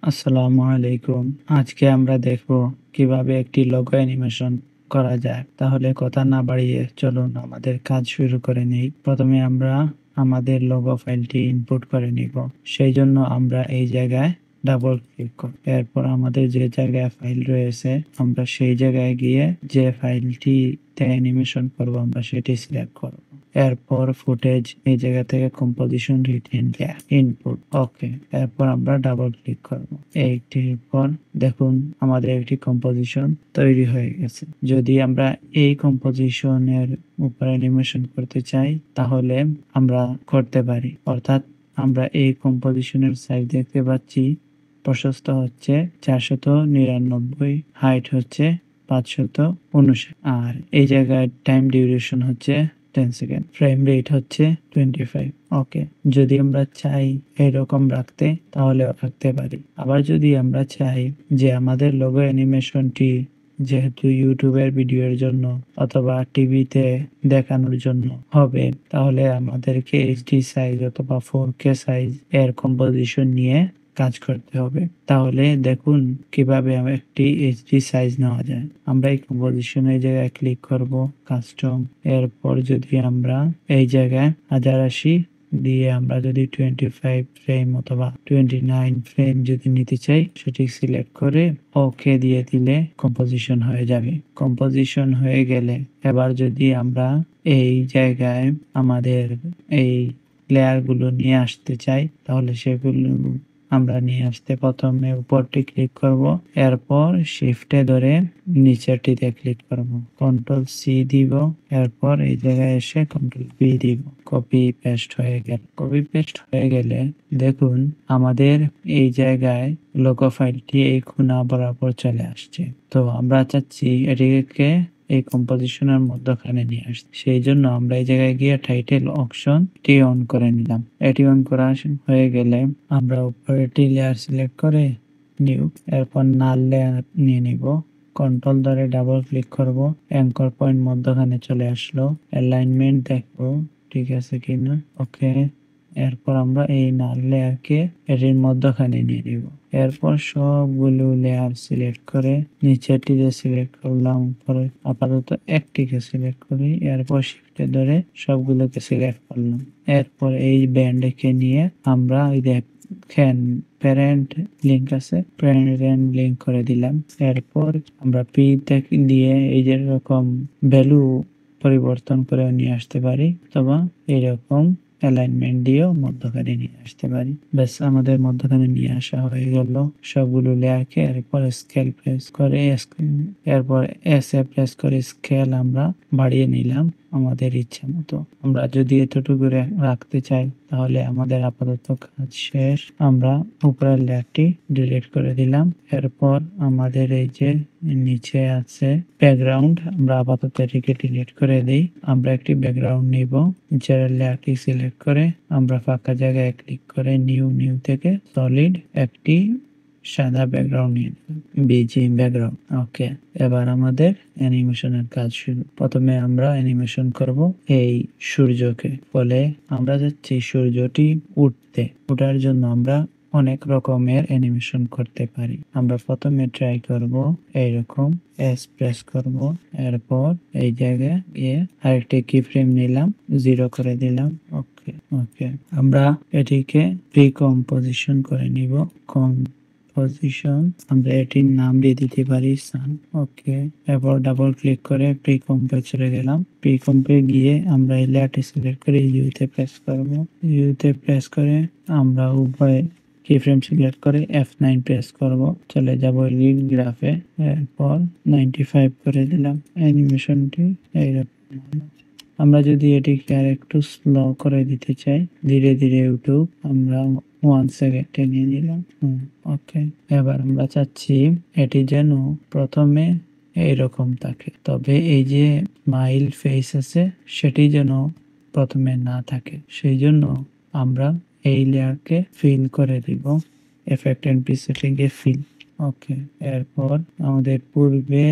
আসসালামু আলাইকুম। আজকে আমরা দেখব কিভাবে একটি লোগো অ্যানিমেশন করা যায়। তাহলে কথা না বাড়িয়ে চলুন আমাদের কাজ শুরু করে নেই। প্রথমে আমরা আমাদের লোগো ফাইলটি ইনপুট করে নিব। সেই জন্য আমরা এই জায়গায় ডাবল ক্লিক করব। এরপর আমাদের যে জায়গায় ফাইল রয়েছে আমরা সেই জায়গায় গিয়ে যে ফাইলটিতে অ্যানিমেশন করব আমরা সেটি সিলেক্ট করব। এরপর ফুটেজ এই জায়গা থেকে কম্পোজিশন রিটেন ইনপুট ওকে। এরপর আমরা ডাবল ক্লিক করব। এইটির পর দেখুন আমাদের একটি কম্পোজিশন তৈরি হয়ে গেছে। যদি আমরা এই কম্পোজিশনের উপর অ্যানিমেশন করতে চাই তাহলে আমরা করতে পারি। অর্থাৎ আমরা এই কম্পোজিশনের সাইজ দেখতে পাচ্ছি প্রশস্ত হচ্ছে 499, হাইট হচ্ছে 559 আর এই জায়গায় টাইম ডিউরেশন হচ্ছে 10 সেকেন্ড, ফ্রেম রেট হচ্ছে 25। ওকে, যদি আমরা চাই এরকম রাখতে তাহলে রাখতে পারি। আবার যদি আমরা চাই যে আমাদের লোগো অ্যানিমেশনটি যেহেতু ইউটিউবের ভিডিওর জন্য অথবা টিভিতে দেখানোর জন্য হবে তাহলে আমাদেরকে এইচডি সাইজ অথবা 4K সাইজ এর কম্পোজিশন নিয়ে কাজ করতে হবে। তাহলে দেখুন কিভাবে একটি এইচডি সাইজ নেওয়া যায়। আমরা এই কম্পোজিশনের জায়গায় ক্লিক করব, কাস্টম। এরপর যদি আমরা এই জায়গায় 1080 দিয়ে আমরা যদি 25 ফ্রেম অথবা 29 ফ্রেম যদি নিতে চাই সেটি সিলেক্ট করে ওকে দিয়ে দিলে কম্পোজিশন হয়ে যাবে। কম্পোজিশন হয়ে গেলে এবার যদি আমরা এই জায়গায় আমাদের এই লেয়ারগুলো নিয়ে আসতে চাই তাহলে সেগুলো আমরা নিয়ে আসতে প্রথমে উপরটি ক্লিক করব, এরপর শিফটে ধরে নিচেরটিতে ক্লিক করব, কন্ট্রোল সি দিব, এরপর এই জায়গায় এসে কন্ট্রোল ভি দিব। কপি পেস্ট হয়ে গেল। কপি পেস্ট হয়ে গেলে দেখুন আমাদের এই জায়গায় লোগো ফাইলটি এই কোণা বরাবর চলে আসছে। তো আমরা চাচ্ছি এটিকে এই কম্পোজিশনের মধ্যখানে নিয়ে আসতে। সেই জন্য আমরা এই জায়গায় গিয়ে টাইটেল অপশনটি অন করে নিলাম। এটি অন করা হয়ে গেলে আমরা উপরেটি লেয়ার সিলেক্ট করে নিউ, এরপর নাল লেয়ার নিয়ে নিব। কন্ট্রোল ধরে ডাবল ক্লিক করব, অ্যাঙ্কর পয়েন্ট মধ্যখানে চলে আসলো। অ্যালাইনমেন্ট দেখবো ঠিক আছে কিনা, ওকে। এরপর আমরা এই নাল লেয়ারকে এটির মধ্যখানে নিয়ে নিব। এরপর সবগুলো লেয়ার সিলেক্ট করে নিচেরটিতে সিলেক্ট করলাম, পরে আপাতত একটিকে সিলেক্ট করি, এরপর শিফটে ধরে সবগুলোকে সিলেক্ট করলাম। এরপর এই ব্যান্ডকে নিয়ে আমরা ওই দেখেন প্যারেন্ট লিংক আছে, প্যারেন্ট লিংক করে দিলাম। এরপর আমরা পি দিয়ে এই যে রকম ভ্যালু পরিবর্তন করে নিয়ে আসতে পারি অথবা এরকম অ্যালাইনমেন্ট দিয়েও মধ্যখানে নিয়ে আসতে পারি। ব্যাস আমাদের মধ্যখানে নিয়ে আসা হয়ে গেল সবগুলো লেয়ারকে। এরপর স্কেল প্রেস করে এরপর এস এ প্রেস করে স্কেল আমরা বাড়িয়ে নিলাম আমাদের ইচ্ছা মতো। আমরা যদি এতটুকু রাখতে চাই তাহলে আমাদের আপাতত কাজ শেষ। আমরা উপরের লেয়ারটি ডিলিট করে দিলাম। এরপর আমাদের এই যে নিচে আছে ব্যাকগ্রাউন্ড, আমরা আপাতত এটিকে ডিলিট করে দিই। আমরা একটি ব্যাকগ্রাউন্ড নিব, নিচের লেয়ারটি সিলেক্ট করে আমরা ফাঁকা জায়গায় ক্লিক করে নিউ থেকে সলিড একটি সাদা ব্যাকগ্রাউন্ড নিয়ে নিলাম, বিজি ব্যাকগ্রাউন্ড। ওকে, এবার আমাদের অ্যানিমেশনের কাজ শুরু। প্রথমে আমরা অ্যানিমেশন করব এই সূর্যকে। ফলে আমরা যাচ্ছি সূর্যটি ওঠার জন্য আমরা অনেক রকমের অ্যানিমেশন করতে পারি। আমরা প্রথমে ট্রাই করব এইরকম এস প্রেস করব, এরপর এই জায়গায় গিয়ে আরেকটি কি ফ্রেম নিলাম, 0 করে দিলাম। ওকে ওকে, আমরা এটিকে প্রি কম্পোজিশন করে নিব। পজিশন আমরা এটির নাম দিয়ে দিতে পারি সান। ওকে, এরপর ডাবল ক্লিক করে প্রি কম্পে চলে গেলাম। প্রি কম্পে গিয়ে আমরা এই লেয়ারটি সিলেক্ট করে ইউতে প্রেস করব। ইউতে প্রেস করে আমরা উভয় কি ফ্রেম সিলেক্ট করে F9 প্রেস করব, চলে যাব লিড গ্রাফে। এরপর 95 করে দিলাম। অ্যানিমেশনটি এইরকম হলো। আমরা যদি এটিকে আর একটু স্লো করে দিতে চাই, ধীরে ধীরে উঠুক, আমরা 1 সেকেন্ডে নিয়ে নিলাম। ওকে, এবার আমরা চাচ্ছি এটি যেন প্রথমে এইরকম থাকে, তবে এই যে স্মাইল ফেস আছে সেটি যেন প্রথমে না থাকে। সেই জন্য আমরা এই লেয়ারকে ফিল করে দিব, এফেক্ট এন্ড প্রিসেটিং এ ফিল। ওকে, এরপর আমাদের পূর্বে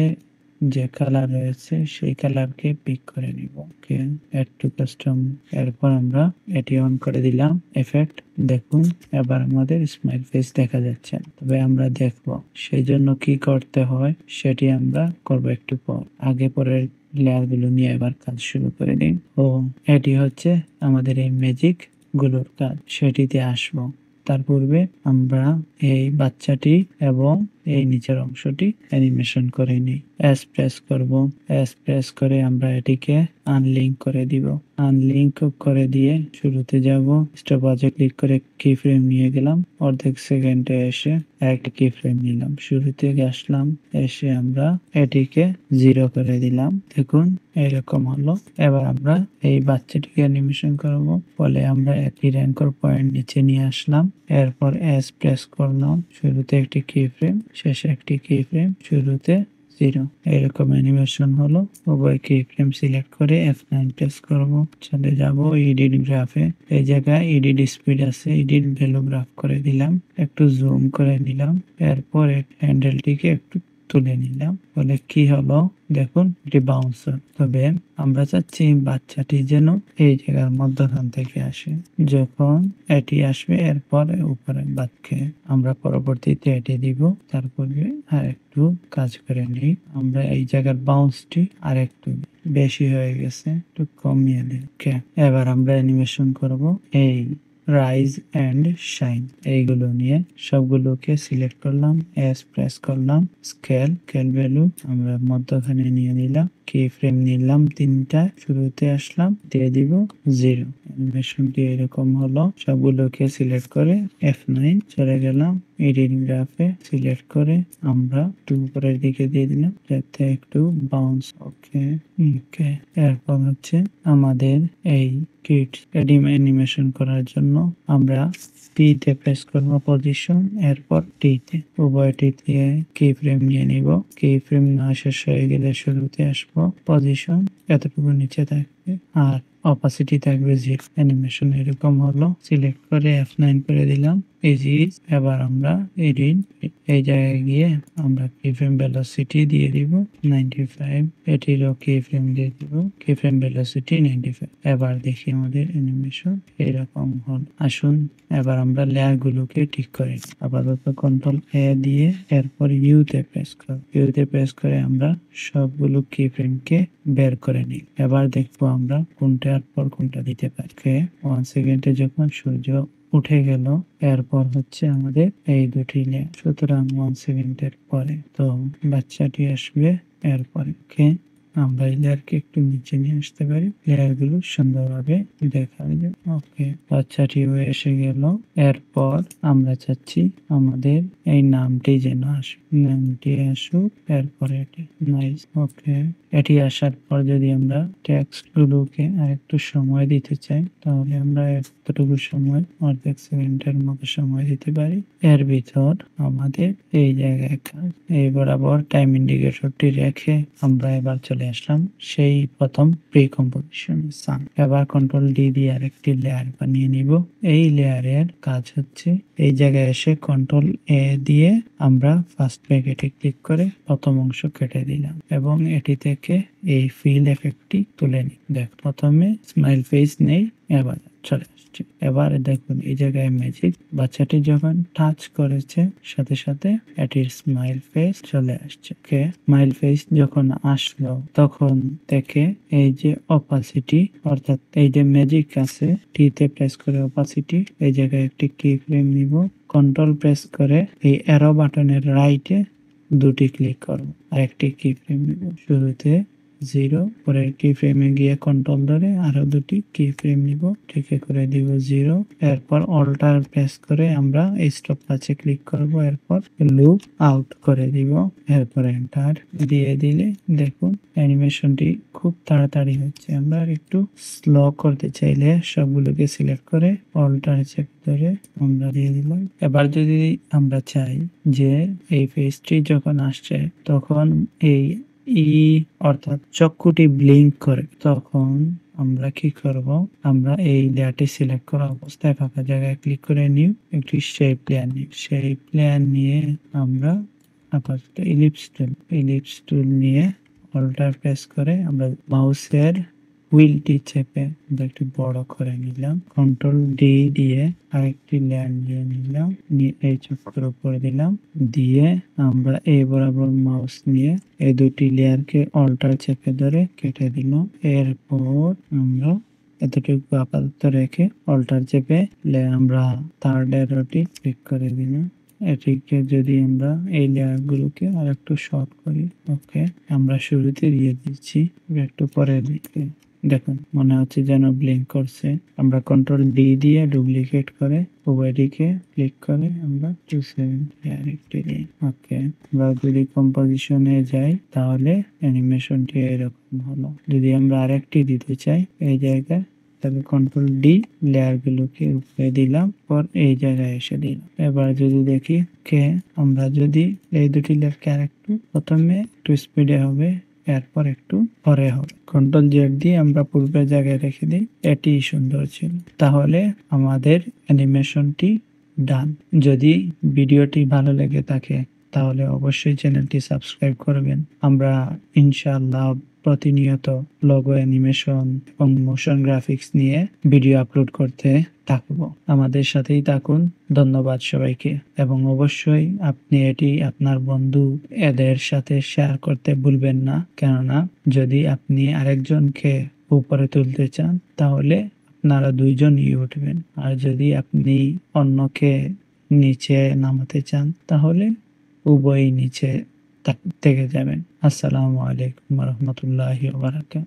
যে কালার রয়েছে সেই কালারকে পিক করে নিব। ওকে, অ্যাড টু কাস্টম। এরপর আমরা এটি অন করে দিলাম এফেক্ট। দেখুন এবার আমাদের স্মাইল ফেস দেখা যাচ্ছে। তবে আমরা দেখব সেই জন্য কি করতে হয় সেটি আমরা করব একটু পর। আগে পরের লেয়ার গুলো নিয়ে এবার কাজ শুরু করে দিই। ও এটি হচ্ছে আমাদের এই ম্যাজিক গুলোর কাজ, সেটিতে আসবো। তার পূর্বে আমরা এই বাচ্চাটি এবং এই নিচের অংশটি অ্যানিমেশন করে নিই। এস প্রেস করব। এস প্রেস করে আমরা এটিকে আনলিঙ্ক করে দিব। আনলিঙ্ক করে দিয়ে শুরুতে যাব, স্টপওয়াচে ক্লিক করে কি ফ্রেম নিয়ে গেলাম, অর্ধেক সেকেন্ডে এসে একটা কি ফ্রেম নিলাম, শুরুতে আসলাম, এসে আমরা এটিকে 0 করে দিলাম। দেখুন এরকম হলো। এবার আমরা এই বাচ্চাটিকে অ্যানিমেশন করব, ফলে আমরা একটি র্যাঙ্কর পয়েন্ট নিচে নিয়ে আসলাম। এরপর এস প্রেস করলাম, শুরুতে একটি কি ফ্রেম, শেষে একটি কি ফ্রেম, শুরুতে 0। এরকম অ্যানিমেশন হলো। উভয় কি ফ্রেম সিলেক্ট করে F9 প্রেস করব, চলে যাব এডিট গ্রাফে। এই জায়গায় এডিট স্পিড আছে, এডিট ভ্যালু গ্রাফ করে দিলাম, একটু জুম করে নিলাম। এরপর হ্যান্ডেলটিকে একটু তুলে নিলাম, বলে কি হলো দেখুন এটি বাউন্স। তবে আমরা চাচ্ছি বাচ্চাটি যেন এই জায়গার মধ্যখান থেকে আসে। যখন এটি আসবে এরপর উপরে বাচ্চাকে আমরা পরবর্তীতে এটি দিব। তারপরে আর একটু কাজ করে নিই। আমরা এই জায়গার বাউন্সটি আর একটু বেশি হয়ে গেছে, একটু কমিয়ে দিই। এবার আমরা অ্যানিমেশন করব এই রাইজ এন্ড শাইন, এইগুলো নিয়ে সবগুলোকে সিলেক্ট করলাম, এস প্রেস করলাম, স্কেল ভ্যালু আমরা মধ্যখানে নিয়ে নিলাম, কি ফ্রেম নিলাম 3টা, শুরুতে আসলাম, দিয়ে দিব 0। অ্যানিমেশনটি এরকম হলো। সবগুলোকে সিলেক্ট করে F9 চলে গেলাম, এডিট গ্রাফে সিলেক্ট করে আমরা একটু উপরের দিকে দিয়ে দিলাম যাতে একটু বাউন্স। ওকে, এরপর হচ্ছে আমাদের এই কিট অ্যানিমেশন করার জন্য আমরা পি তে প্রেস করব পজিশন, এরপর টি তে, উভয়টিতে কি ফ্রেম নিয়ে নিব। কি ফ্রেম না শেষ হয়ে গেলে শুরুতে আসবো, পজিশন এতটুকু নিচে থাকবে আর অপাসিটি থাকবে 0। অ্যানিমেশন এরকম হলো। সিলেক্ট করে F9 করে দিলাম, ইজি। এবার আমরা এডিট এই জায়গায় গিয়ে আমরা কি ফ্রেম ভেলোসিটি দিয়ে দিব 95, এটিরও কি ফ্রেম দিয়ে দিব, কি ফ্রেম ভেলোসিটি 95। এবার দেখি আমাদের অ্যানিমেশন এরকম হল। আসুন এবার আমরা লেয়ার গুলোকে ঠিক করে নিই। আপাতত কন্ট্রোল এ দিয়ে এরপর ইউ তে প্রেস করব। ইউ তে প্রেস করে আমরা সবগুলো কি ফ্রেমকে বের করে নিই। এবার দেখবো আমরা কোনটার পর কোনটা দিতে পারি। 1 সেকেন্ডে যখন সূর্য উঠে গেল, এরপর হচ্ছে আমাদের এই দুটি লেয়ার, সুতরাং 1 সেকেন্ডের পরে তো বাচ্চাটি আসবে এরপরে। আমরা এই লেয়ারকে একটু নিচে নিয়ে আসতে পারি, লেয়ার গুলো সুন্দরভাবে দেখা যায়। ওকে, বাচ্চাটিও এসে গেল। এরপর আমরা চাচ্ছি আমাদের এই নামটি যেন আসে, নামটি আসুক, এরপরে এটি নাইস। ওকে, এটি আসার পর যদি আমরা টেক্সট গুলোকে আর একটু সময় দিতে চাই তাহলে আমরা এতটুকু সময়, অর্ধেক সেকেন্ডের মতো সময় দিতে পারি। এর ভিতর আমাদের এই জায়গায় কাজ, এই বরাবর টাইম ইন্ডিকেটরটি রেখে আমরা এবার চলে আসলাম সেই প্রথম প্রি কম্পোজিশন সান। এবার কন্ট্রোল ডি দিয়ে আরেকটি লেয়ার বানিয়ে নিব। এই লেয়ারের কাজ হচ্ছে এই জায়গায় এসে কন্ট্রোল এ দিয়ে আমরা ফার্স্ট ব্র্যাকেটে ক্লিক করে প্রথম অংশ কেটে দিলাম এবং এটি থেকে এই ফিল এফেক্টটি তুলে নিই। দেখ প্রথমে স্মাইল ফেস নেই, এবার চলে আসছে। এবার দেখুন এই জায়গায় ম্যাজিক, বাচ্চাটি যখন টাচ করেছে সাথে সাথে এটির স্মাইল ফেস চলে আসছে। স্মাইল ফেস যখন আসলো তখন থেকে এই যে অপাসিটি, অর্থাৎ এই যে ম্যাজিক আছে, টি তে প্রেস করে অপাসিটি, এই জায়গায় একটি কি ফ্রেম নিব, কন্ট্রোল প্রেস করে এই অ্যারো বাটনের রাইটে দুটি ক্লিক করব, আর একটি কি ফ্রেম নিব, শুরুতে 0, পরের কি ফ্রেমে গিয়ে কন্ট্রোল ধরে আরো দুটি কি ফ্রেম নিব, ঠিক করে দিব 0। এরপর অল্টার প্রেস করে আমরা এই স্টপ ওয়াচে ক্লিক করব, এরপর লুপ আউট করে দিব, এরপর এন্টার দিয়ে দিলে দেখুন অ্যানিমেশনটি খুব তাড়াতাড়ি হচ্ছে। আমরা একটু স্লো করতে চাইলে সবগুলোকে সিলেক্ট করে অল্টার চেপে ধরে আমরা দিয়ে দিলাম। এবার যদি আমরা চাই যে এই ফেসটি যখন আসছে তখন এই অর্থাৎ চক্ষুটি ব্লিঙ্ক করে, তখন আমরা কি করব, আমরা এই লেয়ারটি সিলেক্ট করা অবস্থায় ফাঁকা জায়গায় ক্লিক করে নিউ, একটি শেপ লেয়ার নিই। শেপ লেয়ার নিয়ে আমরা আপাতত ইলিপস টুল নিয়ে অল্টার প্রেস করে আমরা মাউসের হুইলটি চেপে আমরা একটু বড় করে নিলাম। কন্ট্রোল ডি দিয়ে আরেকটি লেয়ার নিয়ে নিলাম, নিয়ে এই চক্রের উপরে দিলাম, দিয়ে আমরা এই বরাবর মাউস নিয়ে এই দুটি লেয়ারকে অল্টার চেপে ধরে কেটে দিলাম। এরপর আমরা এতটুকু আপাতত রেখে অল্টার চেপে আমরা থার্ড অ্যারোটি ক্লিক করে দিলাম। এটিকে যদি আমরা এই লেয়ার গুলোকে আর একটু শর্ট করি, ওকে, আমরা শুরুতে দিয়ে দিচ্ছি, একটু পরের দিকে দেখুন মনে হচ্ছে যেন ব্লিঙ্ক করছে। আমরা কন্ট্রোল ডি দিয়ে ডুপ্লিকেট করে উভয়টিকে ক্লিক করে আমরা 270 দিই। ওকে, আমরা যদি কম্পোজিশনে যাই তাহলে অ্যানিমেশনটি এরকম হলো। যদি আমরা আরেকটি দিতে চাই এই জায়গায়, তবে কন্ট্রোল ডি লেয়ার গুলোকে উপরে দিলাম, পর এই জায়গায় এসে দিলাম। এবার যদি দেখি আমরা যদি এই দুটি লেয়ারকে আরেকটু প্রথমে একটু স্পিডে হবে, এরপর একটু পরে হবে, কন্ট্রোল জেড দিয়ে আমরা পূর্বের জায়গায় রেখে দিই। এটি সুন্দর ছিল। তাহলে আমাদের অ্যানিমেশনটি ডান। যদি ভিডিওটি ভালো লেগে থাকে তাহলে অবশ্যই চ্যানেলটি সাবস্ক্রাইব করবেন। আমরা ইনশাআল্লাহ প্রতিনিয়ত লোগো অ্যানিমেশন এবং মোশন গ্রাফিক্স নিয়ে ভিডিও আপলোড করতে থাকবো। আমাদের সাথেই থাকুন। ধন্যবাদ সবাইকে, এবং অবশ্যই আপনি এটি আপনার বন্ধু এদের সাথে শেয়ার করতে ভুলবেন না, কেননা যদি আপনি আরেকজনকে উপরে তুলতে চান তাহলে আপনারা দুইজনই উঠবেন, আর যদি আপনি অন্যকে নিচে নামাতে চান তাহলে উভয়ই নিচে থেকে যাবেন। আসসালামু আলাইকুম ওয়া রাহমাতুল্লাহি ওয়া বারাকাতুহু।